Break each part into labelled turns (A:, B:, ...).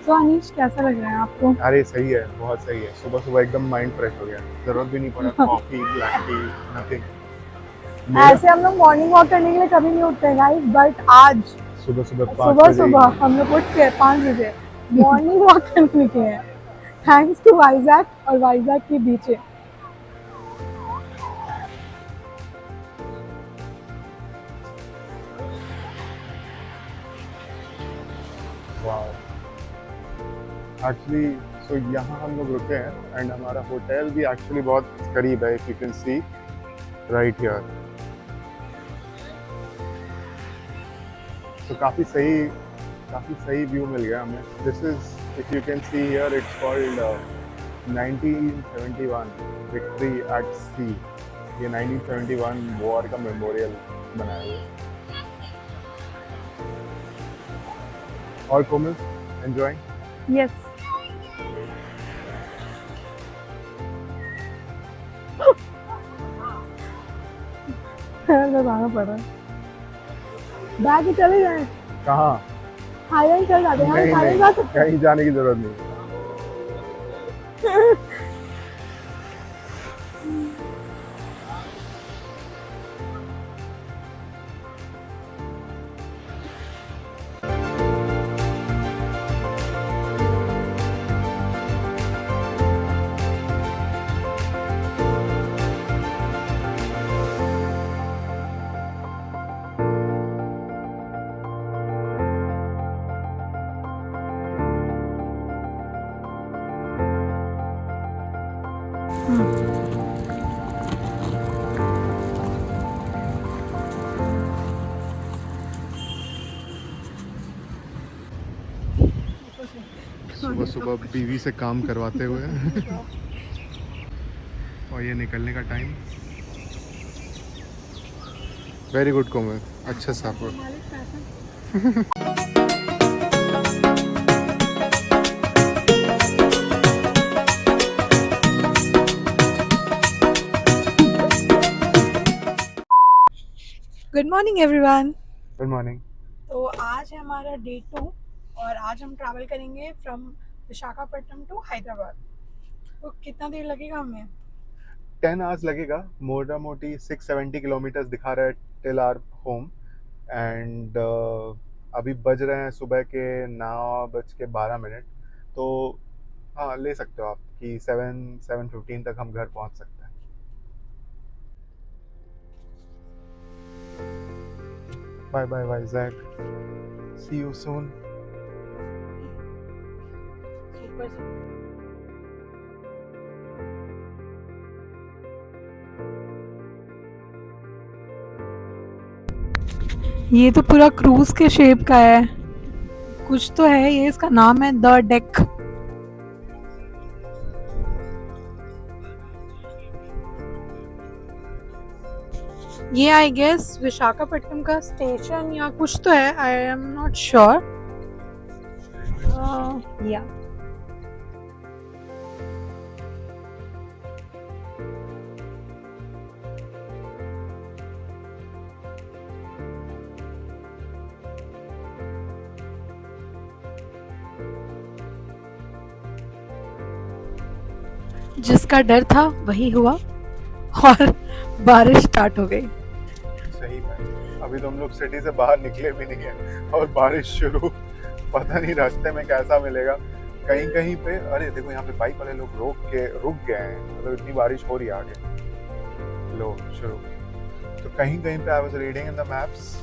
A: तो अनीश कैसा लग रहा है आपको?
B: अरे सही है, बहुत सही है। सुबह सुबह एकदम माइंड फ्रेश हो गया, जरूरत भी नहीं पड़ा कॉफी ब्लैक टी नथिंग मेरा।
A: ऐसे हम लोग मॉर्निंग वॉक करने के लिए कभी नहीं उठते गाइस, बट आज
B: सुबह सुबह 5
A: सुबह
B: बजे
A: सुबह
B: ही।
A: हम लोग उठ के 5 बजे मॉर्निंग वॉक करने निकले हैं, थैंक्स टू वाइजैक और वाइजैक के बीचे।
B: वाह, एक्चुअली सो यहाँ हम लोग रुके हैं एंड हमारा होटल भी एक्चुअली बहुत करीब है, if you can see right here. तो काफ़ी सही व्यू मिल गया हमें। This is, if you can see here, it's called 1971 victory at sea. ये 1971 वॉर का मेमोरियल बनाया हुआ है। और कोमल, एंजॉय।
A: यस। लगाना पड़ा, बैग ही चले जाए,
B: कहाँ?
A: थाईलैंड चल जाते हैं, हम
B: नहीं
A: थाईलैंड
B: नहीं,
A: जा सकते
B: कहीं जाने की जरूरत नहीं।
A: हैं।
B: सुबह सुबह बीवी से काम करवाते हुए और ये निकलने का टाइम। वेरी गुड कोमल, अच्छा सफर।
A: Good morning everyone.
B: Good morning.
A: तो आज है हमारा डे 2 और आज हम ट्रैवल करेंगे फ्रॉम विशाखापट्टनम टू हैदराबाद। तो कितना देर लगेगा हमें?
B: 10 आवर्स लगेगा, मोटा मोटी 670 किलोमीटर्स दिखा रहा है टिल आर होम। एंड अभी बज रहे हैं सुबह के 9:12। तो हाँ, ले सकते हो आप कि 7-7:15 तक हम घर पहुंच सकते हैं। Bye bye Vizag, see you soon.
A: Super. ये तो पूरा क्रूज के शेप का है, कुछ तो है ये, इसका नाम है द डेक। ये आई गेस विशाखापट्टनम का स्टेशन या कुछ तो है, आई एम नॉट श्योर। या जिसका डर था वही हुआ और बारिश स्टार्ट हो गई।
B: सही में अभी तो हम लोग सिटी से बाहर निकले भी नहीं है और बारिश शुरू। पता नहीं रास्ते में कैसा मिलेगा। कहीं कहीं पे, अरे देखो यहाँ पे बाइक वाले लोग रुक गए हैं, मतलब इतनी बारिश हो रही है आगे। लो शुरू। तो कहीं कहीं पे I was reading in the maps,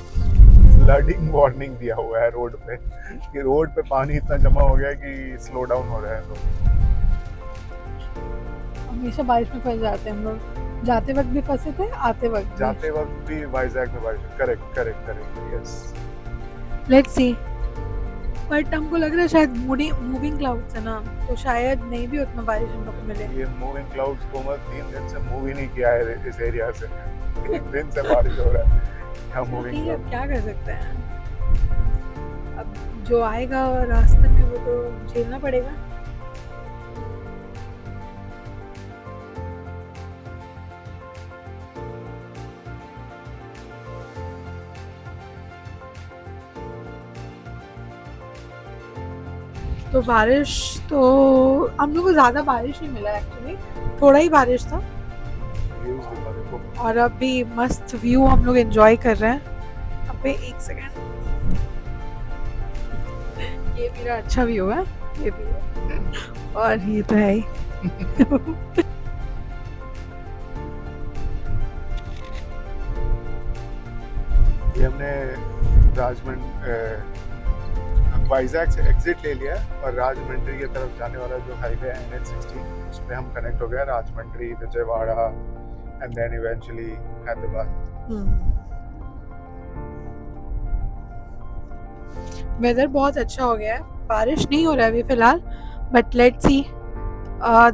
B: flooding warning दिया हुआ है रोड पे, कि रोड पे पानी इतना जमा हो गया है कि स्लो डाउन हो रहा है। तो
A: हमेशा बारिश में फंस जाते हैं हम लोग, जाते वक्त भी फंसे थे, आते वक्त भी।
B: जाते वक्त भी वाइजैक में बारिश। Correct correct correct, yes.
A: Let's see, but हमको लग रहा है शायद मूविंग क्लाउड्स है ना, तो शायद नहीं भी उतना बारिश हम लोग को मिले।
B: ये मूविंग क्लाउड्स को मैं 3 दिन से मूव ही नहीं किया है इस एरिया से। 3 दिन से बारिश हो रहा है। क्या मूविंग
A: ठीक है, अब
B: क्लाउड।
A: क्या कर सकते हैं, अब जो आएगा रास्ते में वो तो झेलना पड़ेगा। तो बारिश तो हम लोग को ज़्यादा बारिश नहीं मिला एक्चुअली, थोड़ा ही बारिश था।
B: व्यूज दिखा देखो।
A: और अभी मस्त व्यू हम लोग एंजॉय कर रहे हैं। अबे एक सेकेंड, ये मेरा अच्छा व्यू है, ये भी है। और ये तो है ही।
B: ये हमने वाइजैक से एग्जिट ले लिया है और राजमंड्री की तरफ जाने वाला जो हाईवे है NH16, उस पे हम कनेक्ट हो गया Rajahmundry, Vijayawada and then eventually Hyderabad.
A: Weather बहुत अच्छा हो गया है, बारिश नहीं हो रहा है अभी फिलहाल, बट लेट्स सी।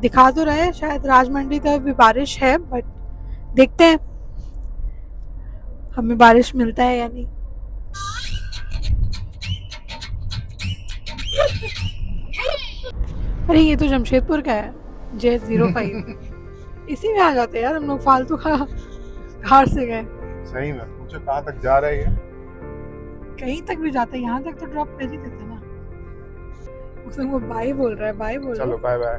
A: दिखा तो रहा है शायद राजमंड्री तक भी बारिश है, बट देखते हैं हमें बारिश मिलता है या नहीं। अरे ये तो जमशेदपुर का है, J05। इसी में आ जाते हैं यार हम लोग, फालतू का कार से गए।
B: सही में पूछो कहाँ तक जा रही है?
A: कहीं तक भी जाते हैं, यहाँ तक तो ड्रॉप कर ही देते ना। उसने वो बाय बोल रहा है, बाय बोल रहा है।
B: चलो bye bye.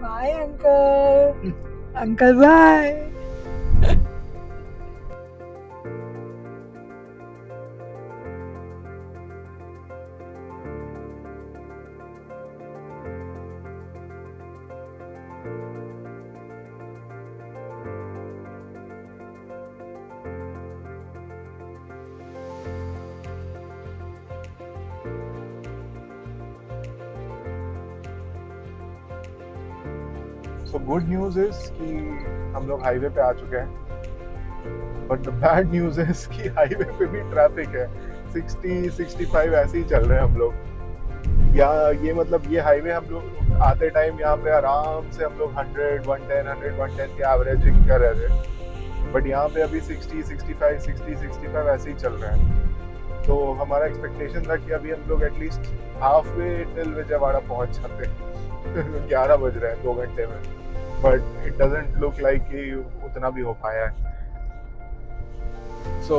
A: Bye uncle, uncle bye.
B: So good news is कि हम लोग हाईवे पे आ चुके हैं, but the bad news is कि हाईवे पे भी ट्रैफिक है। 60-65 ऐसे ही चल रहे हैं हम लोग। या ये मतलब ये हाईवे हम लोग आते टाइम यहाँ पे आराम से हम लोग 100-110 की एवरेजिंग कर रहे थे, बट यहाँ पे अभी 60-65 ऐसे ही चल रहे हैं। तो हमारा एक्सपेक्टेशन था कि अभी हम लोग at least half way till Vijayawada पहुंच जाते हैं। 11 बज रहे हैं 2 घंटे में, but it doesn't look like कि उतना भी हो पाया है। सो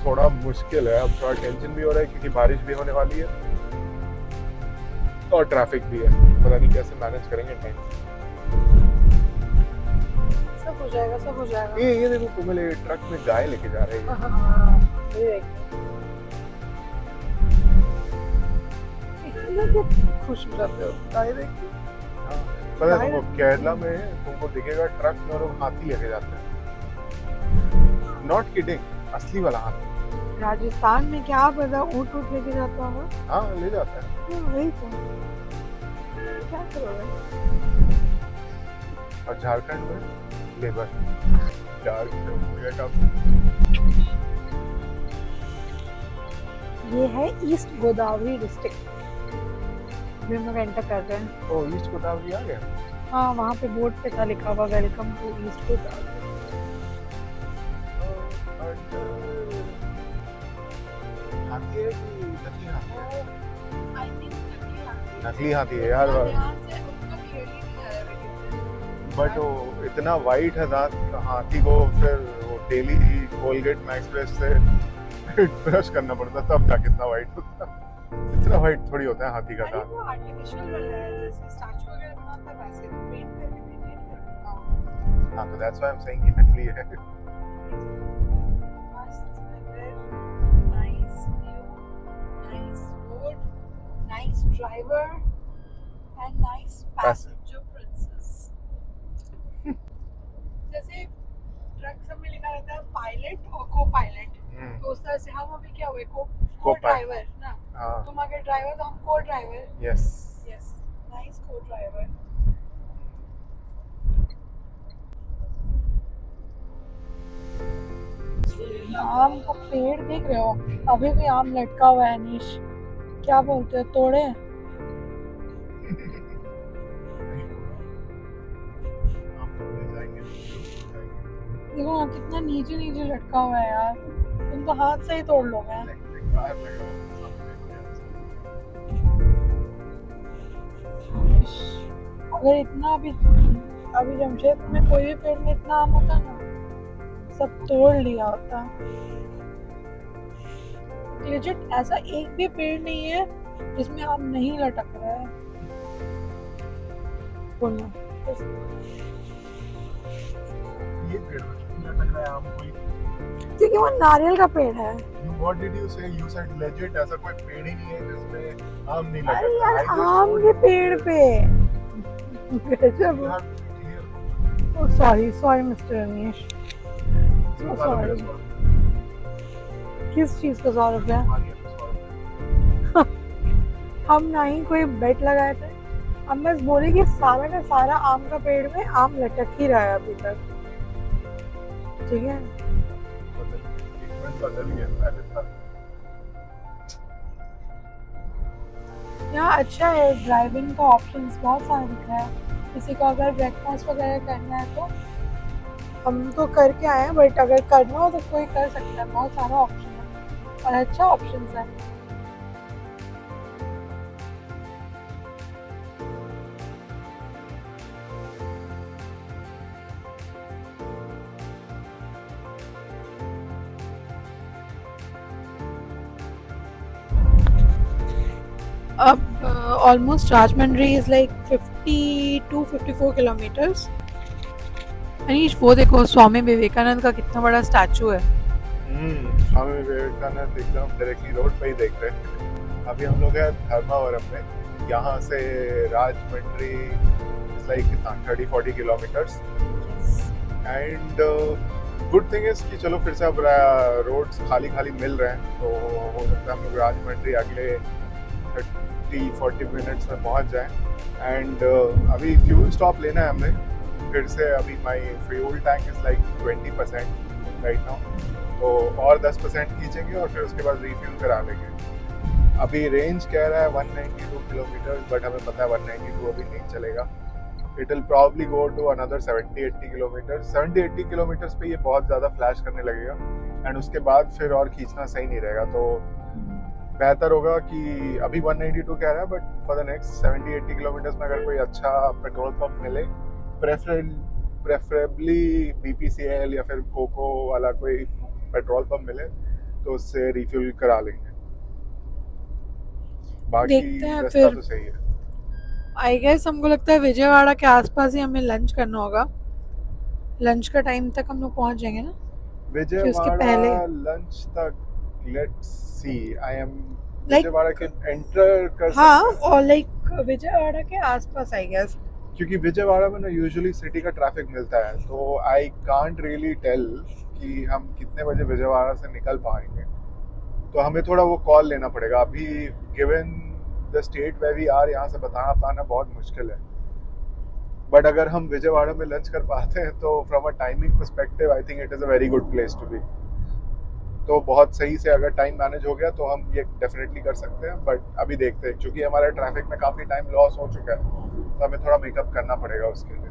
B: थोड़ा मुश्किल है, अब थोड़ा टेंशन भी हो रहा है क्योंकि बारिश भी होने वाली है और ट्रैफिक भी है। पता नहीं कैसे मैनेज करेंगे टाइम।
A: सब हो जाएगा, सब हो जाएगा।
B: ये देखो कुमले ट्रक में गाय लेके जा रहे हैं।
A: खुश हो जाते हो गाय देख के।
B: हाँ, पता है तुमको केरला में तुमको दिखेगा ट्रक में लोग हाथी लेके जाते हैं। नॉट किडिंग, असली वाला हाथी।
A: राजस्थान में क्या पता ऊँट लेके जाता होगा।
B: हाँ ले जाता है।
A: वही तो, क्या करोगे।
B: और झारखंड में लेबर।
A: ये है ईस्ट गोदावरी डिस्ट्रिक्ट, अभी हम लोग एंटर कर रहे हैं।
B: ओ ईस्ट गोदावरी आ गया।
A: हाँ वहाँ पे बोर्ड पे था लिखा हुआ वेलकम टू ईस्ट गोदावरी।
B: हाथी है कि नकली हाथी है?
A: आई थिंक
B: नकली हाथी है यार, बट वो इतना वाइट है दांत हाथी को, फिर वो डेली ही कोलगेट मैक्स फ्रेश से ब्रश करना पड़ता तब जाके कितना वाइट होता। इतना वाइट थोड़ी होता है हाथी का दांत।
A: वो आर्टिफिशियल वाला है, जैसे स्टैचू वगैरह बनाता है वैसे तो पेंट करके मेंटेन करता हूं।
B: हाँ तो that's why I am saying कि नकली है।
A: मस्त weather, nice view, nice road, nice driver and nice passenger princess. जैसे ट्रक सब में लिखा रहता है पायलट और को पायलट, तो उस तरह से हम अभी क्या हुए को ड्राइवर ना।
B: हाँ
A: तुम अगर ड्राइवर तो हम को ड्राइवर।
B: यस
A: यस, नाइस को ड्राइवर। आम का पेड़ देख रहे हो, अभी भी आम लटका हुआ है। अनीश क्या बोलते हो, तोड़े? देखो ना कितना नीचे नीचे लटका हुआ है यार, तुम तो हाथ से ही तोड़ लोगे। अगर इतना अभी जमशेदपुर में कोई भी पेड़ में इतना आम होता ना, सब तोड़ लिया होता। लेजिट ऐसा एक भी पेड़ नहीं है जिसमें आम नहीं लटक रहा है। बोलना
B: ये पेड़ लटक रहा है आम कोई।
A: क्योंकि वो नारियल का पेड़ है।
B: What did you say? You said legit ऐसा कोई पेड़ ही नहीं है जिसमें आम नहीं
A: अरे
B: लटक
A: यार
B: रहा।
A: आम के पेड़ पे गजब। Oh sorry mister Ramesh, sorry. किस चीज का 100 रुपया? हम ना ही कोई बेट लगाए थे, हम बस बोले कि सारा का सारा आम का पेड़ में आम लटक ही रहा है अभी तक, ठीक है। यहाँ अच्छा है, ड्राइविंग का ऑप्शंस बहुत सारे दिख रहा है। किसी को अगर ब्रेकफास्ट वगैरह करना है तो हम तो करके आए हैं, बट अगर करना हो तो कोई कर सकता है। बहुत सारा ऑप्शन है और अच्छा ऑप्शंस है। अब almost Rajahmundry is like 52-54 kilometres. Anish वो देखो स्वामी विवेकानंद का कितना बड़ा स्टैचू है।
B: स्वामी विवेकानंद एकदम डायरेक्टली रोड पे ही देख रहे हैं। अभी हम लोग हैं धर्मावरम में। यहाँ से राजमंड्री लाइक कितना 30-40 kilometres. And good thing is कि चलो फिर से अब रोड्स खाली खाली मिल रहे हैं, तो हो सकता है हम लोग राजमंड्री अगले 30-40 मिनट्स में पहुंच जाएं। एंड अभी फ्यूल स्टॉप लेना है हमें फिर से। अभी my fuel tank is like 20% right now, तो और 10% खींचेंगे और फिर उसके बाद रिफ्यूल करा लेंगे। अभी रेंज कह रहा है 192 किलोमीटर, बट हमें पता है 192 अभी नहीं चलेगा। It will probably go to another 70-80 kilometre. 70-80 kilometres पे ये बहुत ज़्यादा फ्लैश करने लगेगा एंड उसके बाद फिर और खींचना सही नहीं रहेगा। तो बेहतर होगा कि अभी 192 कह रहा है, but for the next 70-80 kilometres में अगर कोई अच्छा पेट्रोल पंप मिले, प्रेफरेबली BPCL या फिर कोको वाला कोई पेट्रोल पंप मिले, तो उससे रिफ्यूल करा लेंगे। बाकी रास्ता
A: फिर
B: तो सही है।
A: आई गेस हमको लगता है विजयवाड़ा के आसपास ही हमें लंच करना होगा। लंच का टाइम तक हम लोग पहुंच जाएंगे ना,
B: विजयवाड़ा लंच तक let's see. I am
A: Like,
B: Vijayawada के एंटर कर
A: हाँ,
B: सकते हैं।
A: और लाइक विजयवाड़ा के आसपास आई गेस,
B: क्योंकि विजयवाड़ा में ना यूजुअली सिटी का ट्रैफिक मिलता है, तो आई कांट रियली टेल कि हम कितने बजे विजयवाड़ा से निकल पाएंगे। तो हमें थोड़ा वो कॉल लेना पड़ेगा। अभी given the state we are आर, यहाँ से बताना पाना बहुत मुश्किल है। बट अगर हम विजयवाड़ा में लंच कर पाते हैं तो from a timing perspective I think it is a very good place to be. तो बहुत सही से अगर टाइम मैनेज हो गया तो हम ये डेफिनेटली कर सकते हैं। बट अभी देखते हैं, क्योंकि हमारे ट्रैफिक में काफ़ी टाइम लॉस हो चुका है, तो हमें थोड़ा मेकअप करना पड़ेगा उसके लिए।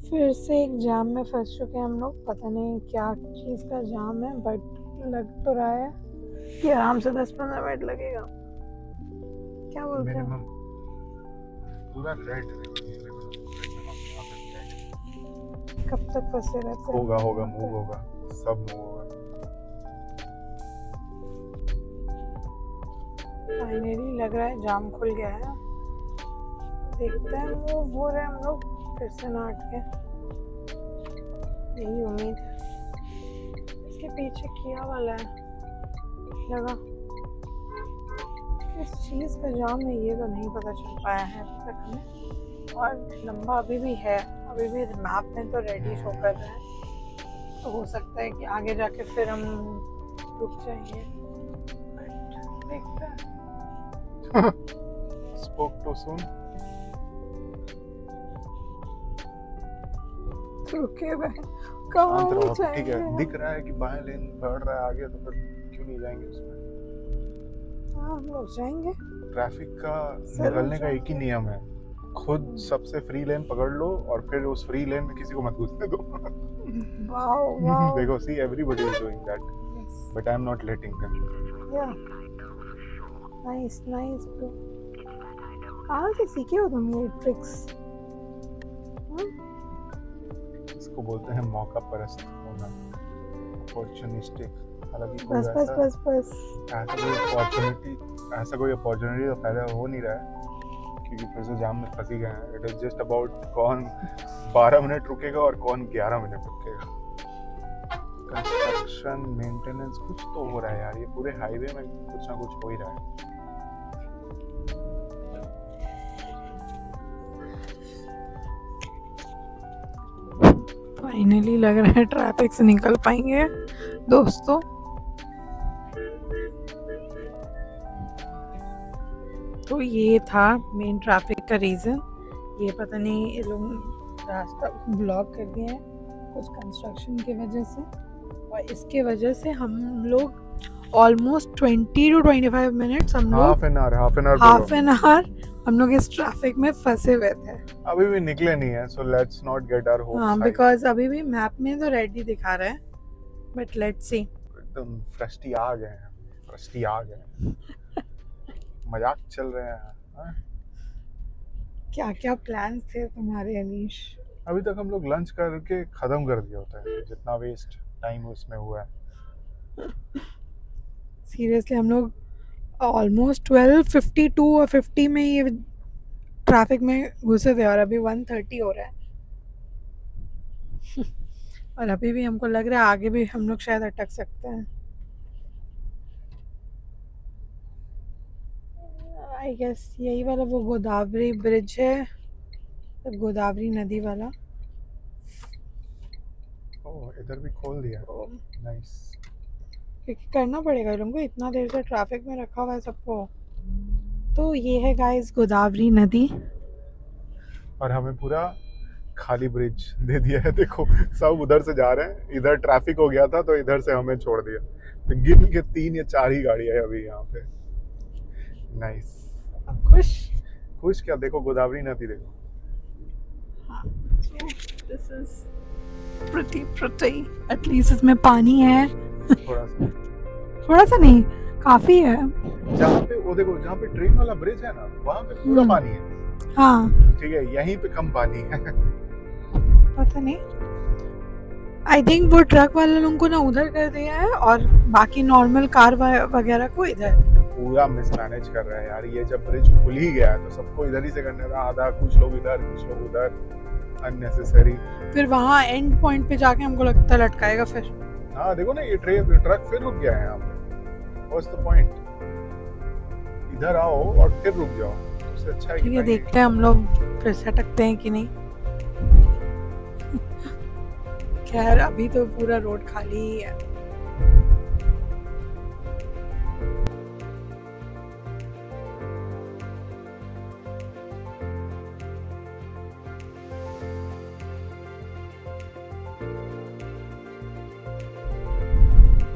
A: फिर से एक जाम में फंस चुके हैं हम लोग। पता नहीं क्या चीज़ का जाम है, बट लग तो रहा है कि आराम से 10-15 मिनट लगेगा। क्या बोलते हैं?
B: मिनिमम पूरा रेड।
A: कब तक फंसे रहते हैं?
B: होगा मूव होगा, सब मूव होगा।
A: फाइनली लग रहा है जाम खुल गया है। देखते हैं मूव हो रहे हैं हम लोग फिर से ना अटके, यही उम्मीद है। इसके पीछे किया वाला है लगा। इस चीज़ का जाम है ये तो नहीं पता चल पाया है अब तक हमें, और लंबा अभी भी है। अभी भी मैप में तो रेडी शो कर रहा है, तो हो सकता है कि आगे जाके फिर हम रुक जाएंगे, बट देखते हैं।
B: Spoke too soon.
A: रुके हुए कहाँ नहीं
B: ठीक है,
A: जाएंगे।
B: दिख रहा है कि बाएं लेन बढ़ रहा है आगे, तो फिर क्यों नहीं जाएंगे उसमें।
A: हाँ हम लोग जाएंगे।
B: ट्रैफिक का
A: जरूर
B: निकलने का एक ही
A: जाएंगे।
B: नियम है, खुद सबसे फ्री लेन पकड़ लो और फिर उस फ्री लेन में किसी को मत घुसने दो।
A: वाओ
B: देखो, see everybody is doing that,
A: yes.
B: But I am not letting them.
A: Yeah. Nice bro. कहाँ से सीखे हो तुम ये ट्रिक्स?
B: इसको बोलते हैं मौका परस्त होना, अपॉर्चुनिस्टिक। हालांकि कोई
A: बस बस बस बस।
B: ऐसा कोई अपॉर्चुनिटी तो पैदा हो नहीं रहा है, क्योंकि फिर से जाम में फंसी गए हैं। इट इज जस्ट अबाउट कौन 12 मिनट रुकेगा और कौन 11 मिनट रुकेगा। कंस्ट्रक्शन मेंटेनेंस कुछ तो हो रहा है यार, ये पूरे हाईवे में कुछ ना कुछ हो ही रहा है।
A: फाइनली लग रहा है ट्रैफिक से निकल पाएंगे दोस्तों। तो ये था मेन ट्रैफिक का रीज़न। ये पता नहीं ये लोग रास्ता ब्लॉक कर दिए हैं कुछ कंस्ट्रक्शन की वजह से, और इसके वजह से हम लोग ऑलमोस्ट 20 to 25 मिनट्स हम लोग
B: हाफ एन आवर
A: हम लोग इस ट्रैफिक में फंसे हुए थे।
B: अभी भी निकले नहीं है, so let's not get our hopes high.
A: Because अभी भी मैप में तो रेडी दिखा रहा है, बट लेट्स सी।
B: एकदम फ्रस्टी आ गए मजाक चल रहे हैं। हाँ?
A: क्या क्या प्लान्स थे तुम्हारे अनीश?
B: अभी तक हम लोग लंच करके खत्म कर दिया होता है, जितना वेस्ट टाइम उसमें हुआ है।
A: सीरियसली हम लोग ऑलमोस्ट 12:52 और 50 में ये ट्रैफिक में घुसे थे, और अभी 1:30 हो रहा है। और अभी भी हमको लग रहा है आगे भी हम लोग शायद अटक सकते हैं। आई गेस यही वाला वो गोदावरी ब्रिज है, गोदावरी नदी वाला।
B: ओह, इधर भी खोल दिया, नाइस।
A: क्योंकि करना पड़ेगा इन लोगों को, इतना देर से ट्रैफिक में रखा हुआ है सबको। तो ये है गाइस गोदावरी नदी,
B: और हमें पूरा खाली ब्रिज दे दिया है। देखो सब उधर से जा रहे हैं, इधर ट्रैफिक हो गया था तो इधर से हमें छोड़ दिया। तो गिन के 3 या 4 ही गाड़ियां है अभी यहाँ पे। नाइस। खुश क्या, देखो गोदावरी नदी देखो।
A: दिस इज प्रिटी एटलीस्ट इसमें पानी है। थोड़ा सा नहीं, काफी है।
B: जहाँ पे वो देखो, जहाँ पे ट्रेन वाला ब्रिज है ना, वहाँ पे पूरा पानी है।
A: हाँ
B: ठीक है, यहीं पे कम पानी है।
A: पता नहीं, आई थिंक वो ट्रक वाले लोगों को ना उधर कर दिया है और बाकी नॉर्मल कार वगैरह को इधर।
B: पूरा मिसमैनेज कर रहा है यार। ये जब ब्रिज खुल ही गया है तो सबको इधर ही से करने रहा, आधा कुछ लोग इधर कुछ लोग उधर, अननेसेसरी।
A: फिर वहाँ एंड पॉइंट पे जाके हमको लगता है लटकाएगा फिर।
B: हाँ देखो ना, ये ट्रक फिर रुक गया है यहाँ पे। What's the point? इधर आओ और फिर रुक जाओ, उससे अच्छा है।
A: ठीक है, देखते हैं हम लोग फिर से अटकते हैं कि नहीं। खैर अभी तो पूरा रोड खाली ही है।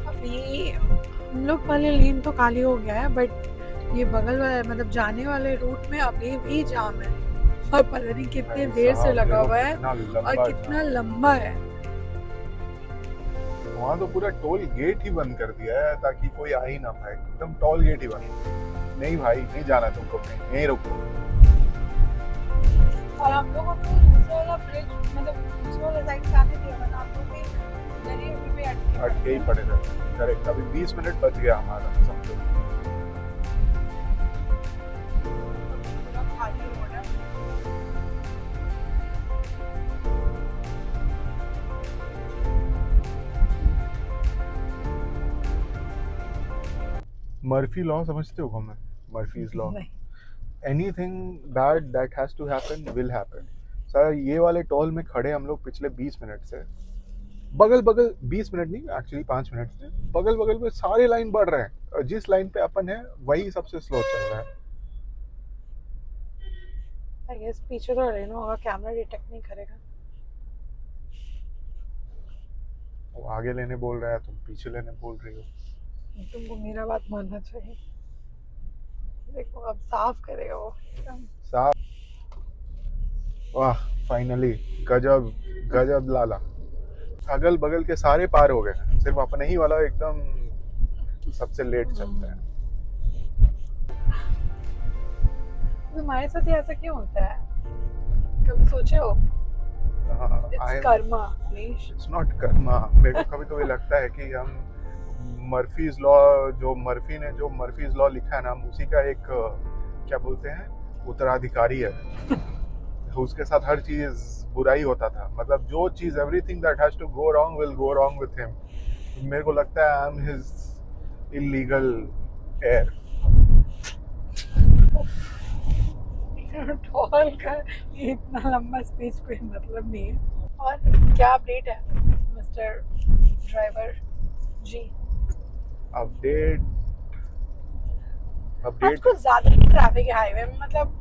A: अभी हम लोग वाले लेन तो खाली हो गया है, बट ये बगल वाले मतलब जाने वाले रूट में अभी भी जाम है, और पता नहीं कितने देर से लगा हुआ है और कितना लंबा है।
B: वहाँ तो पूरा टोल गेट ही बंद कर दिया है ताकि कोई आ ही ना पाए। एकदम टोल गेट ही बंद। नहीं भाई, नहीं जाना तुमको, यहीं रुको।
A: और हम लोगों को दूसरा वाला ब्रिज मतलब दूसरा वाला साइड से आने दिया, वरना हम लोग भी इधर ही पे
B: अटके ही पड़े थे। करेक्ट, अभी 20 मिनट बच गया हमारा समझो।
A: पूरा खाली हो रहा है।
B: मर्फी लॉ समझते हो हमें? Murphy's law, anything bad that has to happen will happen. Sir ये वाले टोल में खड़े हम लोग पिछले 20 मिनट से, बगल 20 मिनट नहीं एक्चुअली 5 मिनट से बगल में सारे लाइन बढ़ रहे हैं, और जिस लाइन पे अपन है वही सबसे स्लो चल रहा है।
A: आई गेस पीछे तो रेनो होगा, कैमरा डिटेक्ट नहीं करेगा।
B: वो आगे लेने बोल रहा है, तुम पीछे लेने बोल रही हो।
A: तुमको मेरा बात मानना चाहिए। देखो अब साफ करेगा वो
B: साफ। वाह फाइनली, गजब लाला। अगल बगल के सारे पार हो गए, सिर्फ अपने ही वाला एकदम सबसे लेट चलता है।
A: तुम्हारे साथ ऐसा क्यों होता है, कभी सोचे हो? It's karma, Manish.
B: It's not Karma. मेरे को कभी कभी लगता है कि हम मर्फीज लॉ, जो मर्फी ने जो मर्फीज लॉ लिखा है ना, हम उसी का एक क्या बोलते हैं, उत्तराधिकारी है। उसके साथ हर चीज बुरा ही होता था, मतलब जो चीज everything that has to go wrong will go wrong with him. मेरे को लगता है I am his illegal here.
A: Toll का ये इतना लंबा स्पीच कोई मतलब नहीं है। और क्या अपडेट है मिस्टर ड्राइवर जी?
B: अपडेट
A: आज
B: अपडेट
A: कुछ ज्यादा ही ट्रैफिक है हाईवे में, मतलब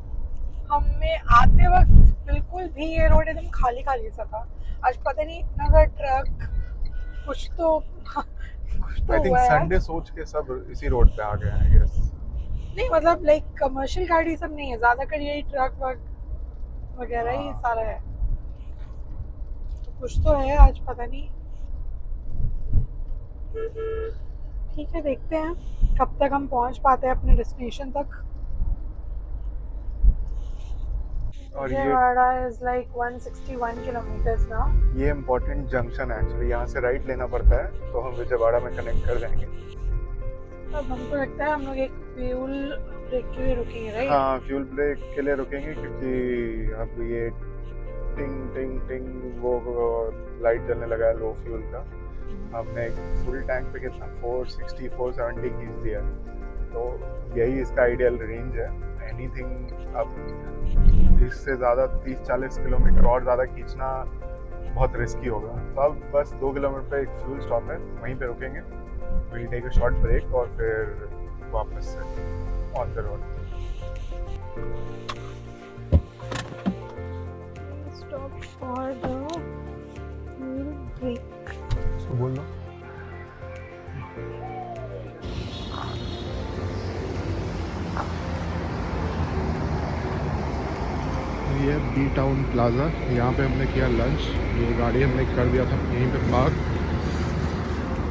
A: हमें आते वक्त बिल्कुल भी ये रोड एकदम खाली खाली सा था। आज पता नहीं इतना सा ट्रक कुछ तो
B: आई थिंक
A: हुआ है
B: संडे
A: आज।
B: सोच के सब इसी रोड पे आ गए हैं आई गेस।
A: नहीं मतलब लाइक कमर्शियल गाड़ी सब नहीं है, ज्यादातर यही ट्रक वगैरह ही सारा है, तो कुछ तो है आज पता नहीं। ठीक है, देखते हैं कब तक हम पहुंच पाते हैं अपने डेस्टिनेशन तक।
B: और ये
A: Vijayawada is like 161 kilometres now.
B: ये इम्पोर्टेंट जंक्शन है एक्चुअली, यहाँ से राइट लेना पड़ता है तो हम विजयवाड़ा में कनेक्ट कर जाएंगे।
A: अब हमको लगता है हम लोग एक फ्यूल ब्रेक के लिए रुकेंगे, राइट?
B: हाँ, फ्यूल ब्रेक के लिए रुकेंगे क्योंकि अब ये टिंग टिंग टिंग वो लाइट जलने लगा है लो फ्यूल का। हमने फुल टैंक पे कितना 460 470 खींच दिया है, तो यही इसका आइडियल रेंज है। एनीथिंग अब इससे ज़्यादा 30-40 किलोमीटर और ज़्यादा खींचना बहुत रिस्की होगा। तो अब बस 2 किलोमीटर पे एक फ्यूल स्टॉप है, वहीं पे रुकेंगे, will take a short break और फिर वापस से on the road.
A: Stop for the fuel break.
B: इसको बोल दो। ये बी टाउन प्लाजा, यहाँ पे हमने किया लंच। ये गाड़ी हमने कर दिया था यहीं पे पार्क।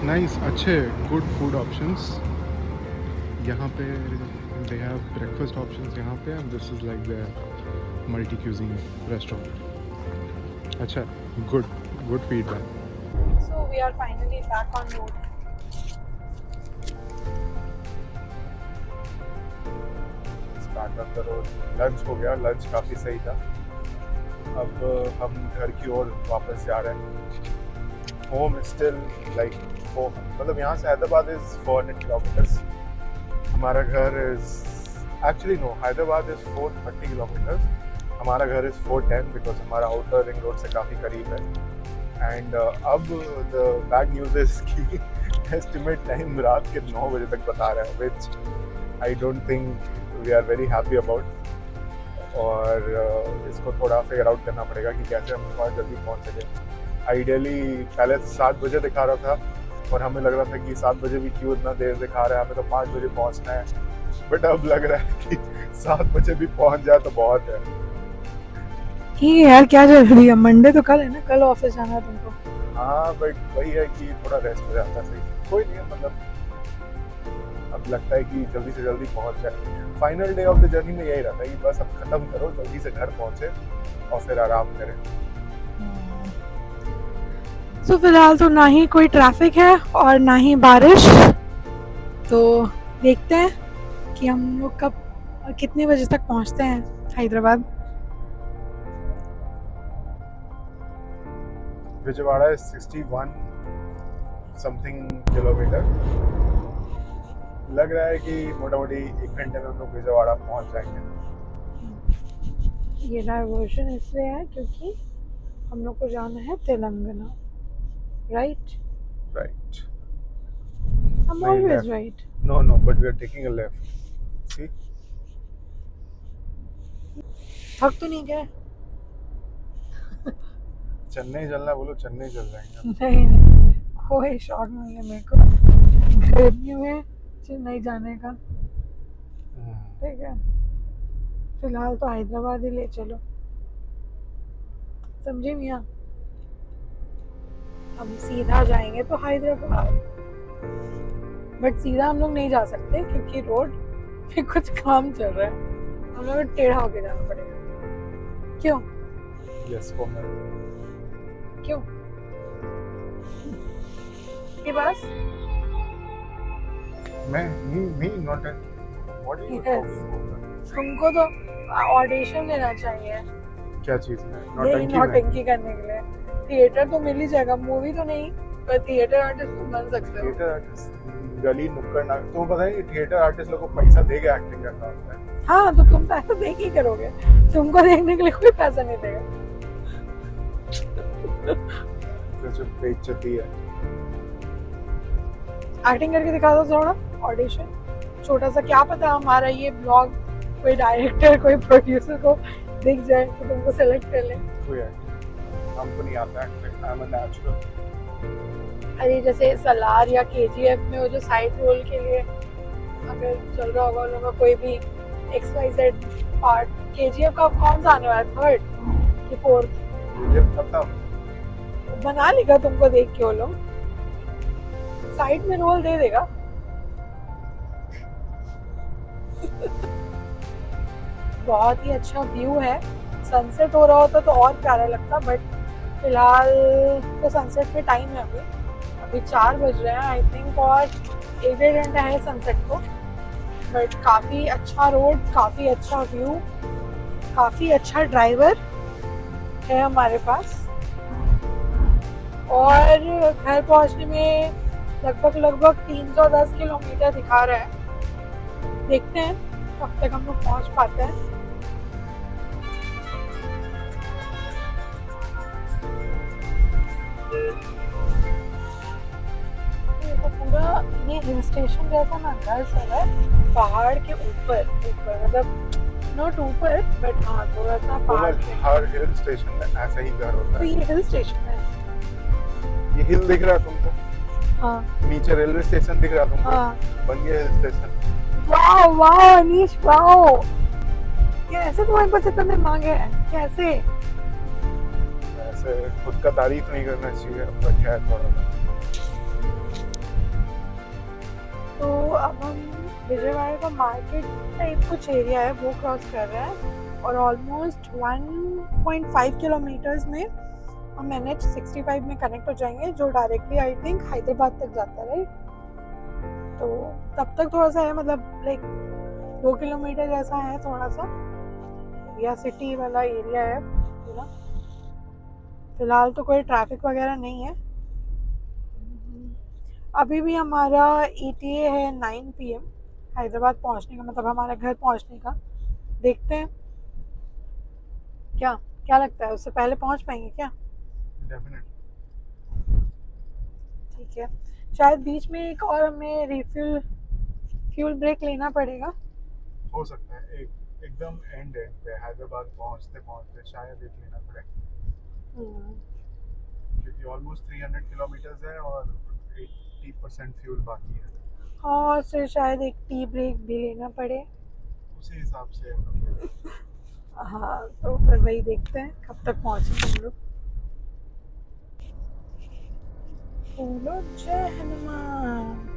B: नाइस, अच्छे गुड फूड ऑप्शंस यहाँ पे। दे हैव ब्रेकफास्ट ऑप्शंस यहाँ पे, and this is like the multi cuisine restaurant. अच्छा, good good feedback.
A: So we are finally back on road.
B: Start of the road. Lunch हो गया, lunch काफ़ी सही था। अब हम घर की ओर वापस जा रहे हैं। होम स्टिल लाइक 4, मतलब यहाँ से हैदराबाद इज 400 किलोमीटर्स। हमारा घर is actually no, Hyderabad is 430 kilometres. हमारा घर इज 410 बिकॉज हमारा आउटर रिंग रोड से काफ़ी करीब है। एंड अब द बैड न्यूज़ इज कि एस्टिमेट टाइम रात के 9 बजे तक बता रहे हैं, which I don't think we are very happy about. और इसको थोड़ा फिगर आउट करना पड़ेगा कि कैसे हम थोड़ा जल्दी पहुंच सकें। आइडियली पहले 7 बजे दिखा रहा था और हमें लग रहा था कि 7 बजे भी क्यों इतना देर दिखा रहा है, हमें तो 5 बजे पहुंचना है। बट अब लग रहा है कि 7 बजे भी पहुंच जाए तो बहुत है।
A: ये यार क्या जरूरी है, मंडे तो कल है ना, कल ऑफिस जाना है तुमको।
B: हाँ, बट वही है कि थोड़ा रेस्ट हो जाता है। सही, कोई नहीं है, मतलब अब लगता है कि जल्दी से जल्दी पहुंच जाए। Final day of the journey में यही रहता है कि बस अब खत्म करो, जल्दी से घर पहुंचे और फिर आराम करें।
A: तो फिलहाल तो ना ही कोई ट्रैफिक है और ना ही बारिश, तो देखते हैं कि हम लोग कब कितने बजे तक पहुंचते हैं Hyderabad.
B: Vijayawada is 61 something kilometre. लग रहा है कि मोटा मोटी 1 घंटे में हम लोग विजयवाड़ा पहुंच जाएंगे।
A: ये डाइवर्जन इसलिए है क्योंकि हम लोग को जाना है Telangana, right?
B: Right.
A: I'm always right.
B: No, but we are taking a left. See?
A: थक तो नहीं गए?
B: चेन्नई चलना बोलो, चेन्नई चल जाएंगे।
A: नहीं, कोई शौक नहीं है मेरे को गर्मी में चेन्नई जाने का। ठीक है, फिलहाल तो हैदराबाद ही ले चलो, समझे मियाँ? हम सीधा जाएंगे तो हैदराबाद, बट सीधा हम लोग नहीं जा सकते क्योंकि रोड पे कुछ काम चल रहा है, हम लोग को टेढ़ा होके जाना पड़ेगा। क्यों?
B: यस कोमल
A: क्यों के पास
B: मैं me not an what are you
A: Yes.
B: Talking
A: तुमको तो ऑडिशन देना चाहिए
B: क्या चीज में
A: यही
B: नौटंकी में
A: नौटंकी करने के लिए। थिएटर तो मिल ही जाएगा, मूवी तो नहीं, पर थिएटर आर्टिस्ट तुम बन सकते हो।
B: थिएटर आर्टिस्ट गली नुक्कड़ नाटक तुम्हें पता है कि थिएटर आर्टिस्ट लोगों को पैसा दे के एक्टिंग करना होता है
A: हाँ तो तुम पैसा दे के ही करोगे, तुमको देखने के लिए कोई पैसा नहीं देगा।
B: तो जो बेइज्जती है
A: एक्टिंग करके दिखा दो थोड़ा, ऑडिशन छोटा सा, क्या पता हमारा ये ब्लॉग कोई डायरेक्टर कोई प्रोड्यूसर को दिख जाए तो तुमको सेलेक्ट कर ले।
B: कोई एक्टिंग हमको नहीं आता acting I am a natural
A: अरे जैसे सलार या केजीएफ में वो जो साइड रोल के लिए अगर चल रहा होगा उन लोगों का कोई भी XYZ पार्ट, केजीएफ का कौन सा आने वाला है, थर्ड कि फोर्थ,
B: मुझे पता
A: बना लेगा तुमको देख के वो लोग, साइड में रोल दे देगा। बहुत ही अच्छा व्यू है, सनसेट हो रहा होता तो और प्यारा लगता, बट फिलहाल तो सनसेट में टाइम है अभी 4 बज रहे हैं आई थिंक, और 1-1.5 घंटा है सनसेट को। बट काफ़ी अच्छा रोड, काफ़ी अच्छा व्यू, काफ़ी अच्छा ड्राइवर है हमारे पास, और घर पहुंचने में लगभग 310 किलोमीटर दिखा रहा है। देखते हैं कब तक हम लोग पहुंच पाते हैं। तो पूरा ये हिल स्टेशन जैसा ना घर सब है, पहाड़ के ऊपर मतलब नॉट ऊपर बट हाँ थोड़ा सा पहाड़ के।
B: हर हिल स्टेशन में ऐसा ही घर होता
A: तो
B: है
A: ये हिल स्टेशन है।
B: ये हिल दिख रहा है तुमको
A: हाँ
B: नीचे रेलवे स्टेशन दिख रहा है तुमको
A: हाँ।
B: बन गया hill station
A: wow wow Anish wow, कैसे तुम्हारे पास इतने दिमाग है, कैसे?
B: ऐसे खुद का तारीफ नहीं करना चाहिए बट है थोड़ा।
A: तो अब हम विजयवाड़ा का मार्केट टाइप कुछ एरिया है वो क्रॉस कर रहे हैं, और ऑलमोस्ट 1.5 किलोमीटर्स में हम NH65 में कनेक्ट हो जाएंगे, जो डायरेक्टली आई थिंक हैदराबाद तक जाता है। तो तब तक थोड़ा सा है, मतलब लाइक 2 किलोमीटर जैसा है थोड़ा सा, या सिटी वाला एरिया है पूरा। फिलहाल तो कोई ट्रैफिक वगैरह नहीं है। अभी भी हमारा ETA है 9 PM हैदराबाद पहुंचने का, मतलब हमारे घर पहुंचने का। देखते हैं क्या क्या लगता है, उससे पहले पहुंच पाएंगे क्या?
B: डेफिनेटली
A: ठीक है, शायद बीच में एक और हमें फ्यूल ब्रेक लेना पड़ेगा।
B: हो सकता है एकदम एंड पे हैदराबाद पहुंचते शायद एक लेना पड़े क्योंकि ऑलमोस्ट 300 किलोमीटर्स है और 80% फ्यूल बाकी है।
A: और फिर शायद एक टी ब्रेक भी लेना पड़े
B: उसी हिसाब से
A: हाँ, तो फिर वही देखते हैं कब तक पहुंचेंगे हम लोग। बोलो जय हनुमान।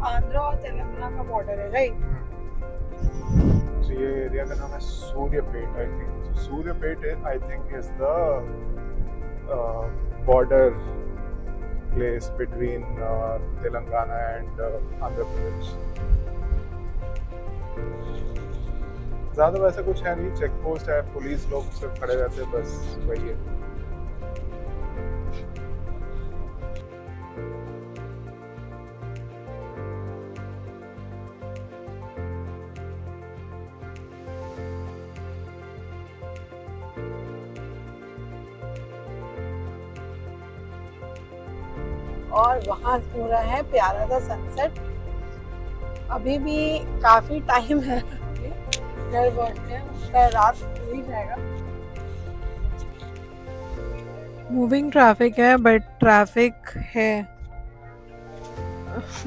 A: आंध्रा और तेलंगाना का बॉर्डर है राइट।
B: तो ये एरिया का नाम है Suryapet I think. Suryapet I think is the border place between Telangana and Andhra Pradesh. ज्यादा वैसा कुछ है नहीं, चेक पोस्ट है, पुलिस लोग सिर्फ खड़े रहते हैं, बस वही है।
A: और वहाँ हो रहा है प्यारा सा सनसेट। अभी भी काफी टाइम है घर पहुंचने, उसका रात हो ही जाएगा। मूविंग ट्रैफिक है बट ट्रैफिक है,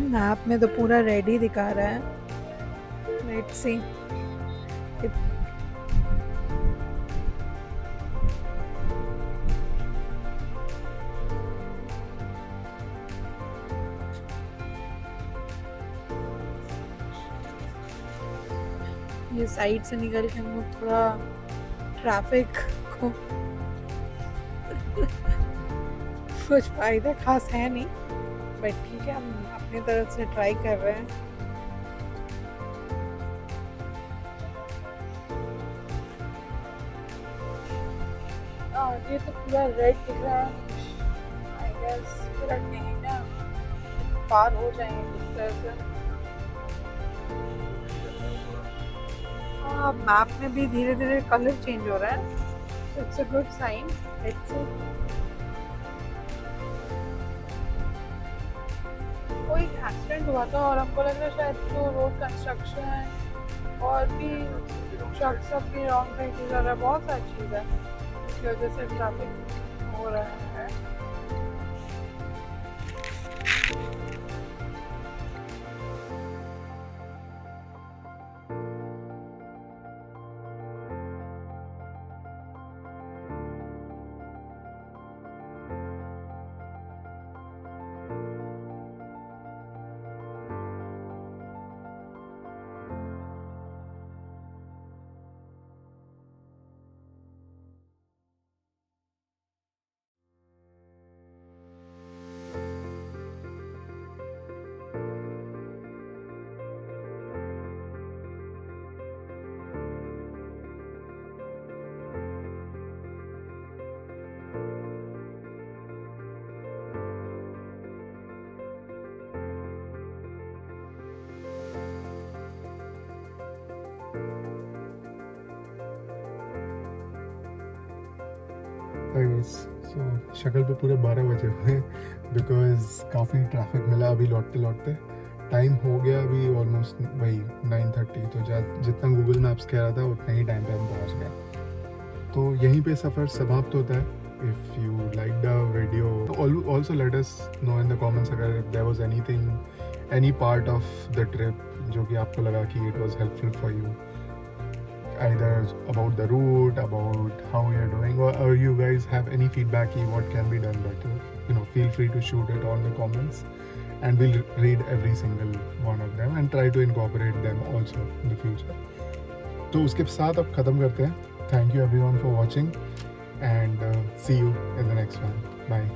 A: मैप में तो पूरा रेडी दिखा रहा है। Let's see. ये साइड से निकल के हम लोग थोड़ा ट्रैफिक को कुछ फायदा खास है नहीं, बट ठीक है, हम अपनी तरफ से ट्राई कर रहे हैं। और ये तो पूरा रेड दिख रहा है, आई गेस पूरा नहीं ना, पार हो जाएंगे इस तरह से। मैप में भी धीरे धीरे कलर चेंज हो रहा है, it's a good sign. Let's see. कोई एक्सीडेंट हुआ था और हमको लग रहा है शायद तो रोड कंस्ट्रक्शन और भी ट्रक सब भी रॉन्ग साइड से जा रहा है, बहुत सारी चीज़ है, इसकी वजह से ट्रैफिक हो रहा है।
B: सो शक्ल पे पूरे 12 बजे हुए बिकॉज काफ़ी ट्रैफिक मिला अभी लौटते लौटते। टाइम हो गया अभी ऑलमोस्ट वही 9:30, तो जितना गूगल मैप्स कह रहा था उतना ही टाइम पे हम पहुँच गए। तो यहीं पे सफ़र समाप्त होता है। If you like the video also let us know in the comments अगर there was anything any part of the trip जो कि आपको लगा कि it was helpful for you, either about the route, about how you're doing, or you guys have any feedback what can be done better, feel free to shoot it on the comments and we'll read every single one of them and try to incorporate them also in the future. तो उसके साथ अब ख़त्म करते हैं। Thank you everyone for watching and see you in the next one. Bye.